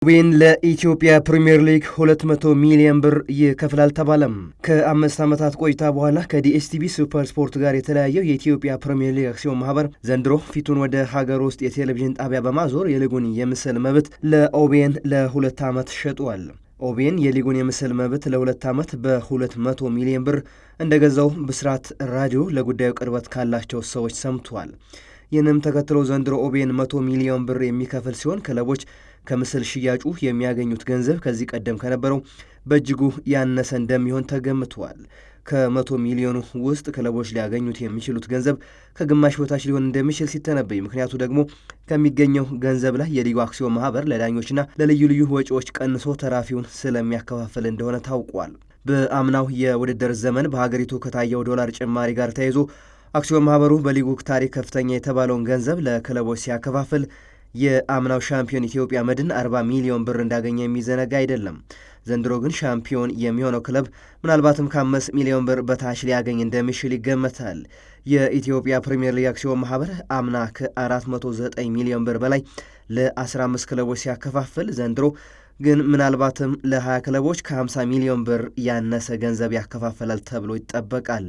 ኦቤን ለኢትዮጵያ ፕሪሚየር ሊግ 200 ሚሊዮን ብር ይከፍላል ተባለም። ከ5 ዓመታት ቆይታ በኋላ ከዲኤስቲቪ ሱፐር ስፖርት ጋር የተለያየው የኢትዮጵያ ፕሪሚየር ሊግ አክሲዮን ማህበር ዘንድሮ ፊቱን ወደ ሀገር ውስጥ የቴሌቪዥን ጣቢያ በማዞር የሊጉን የምስል መብት ለኦቤን ለ2 ዓመት ሸጧል። ኦቤን የሊጉን የምስል መብት ለ2 ዓመት በ200 ሚሊዮን ብር እንደገዛው ብስራት ራዲዮ ለጉዳዩ ቅርበት ካላቸው ሰዎች ሰምቷል። ይህንም ተከትሎ ዘንድሮ ኦቤን 100 ሚሊዮን ብር የሚከፍል ሲሆን ክለቦች ከምስል ሽያጩ የሚያገኙት ገንዘብ ከዚህ ቀደም ከነበረው በእጅጉ ያነሰ እንደሚሆን ተገምቷል። ከ100 ሚሊዮኑ ውስጥ ክለቦች ሊያገኙት የሚችሉት ገንዘብ ከግማሽ በታች ሊሆን እንደሚችል ሲተነበይ፣ ምክንያቱ ደግሞ ከሚገኘው ገንዘብ ላይ የሊጉ አክሲዮን ማህበር ለዳኞችና ለልዩ ልዩ ወጪዎች ቀንሶ ተራፊውን ስለሚያከፋፍል እንደሆነ ታውቋል። በአምናው የውድድር ዘመን በሀገሪቱ ከታየው ዶላር ጭማሪ ጋር ተያይዞ አክሲዮን ማህበሩ በሊጉ ታሪክ ከፍተኛ የተባለውን ገንዘብ ለክለቦች ሲያከፋፍል የአምናው ሻምፒዮን ኢትዮጵያ መድን 40 ሚሊዮን ብር እንዳገኘ የሚዘነጋ አይደለም። ዘንድሮ ግን ሻምፒዮን የሚሆነው ክለብ ምናልባትም ከ5 ሚሊዮን ብር በታች ሊያገኝ እንደሚችል ይገመታል። የኢትዮጵያ ፕሪሚየር ሊግ አክሲዮን ማህበር አምና ከ409 ሚሊዮን ብር በላይ ለ15 ክለቦች ሲያከፋፍል ዘንድሮ ግን ምናልባትም ለ20 ክለቦች ከ50 ሚሊዮን ብር ያነሰ ገንዘብ ያከፋፈላል ተብሎ ይጠበቃል።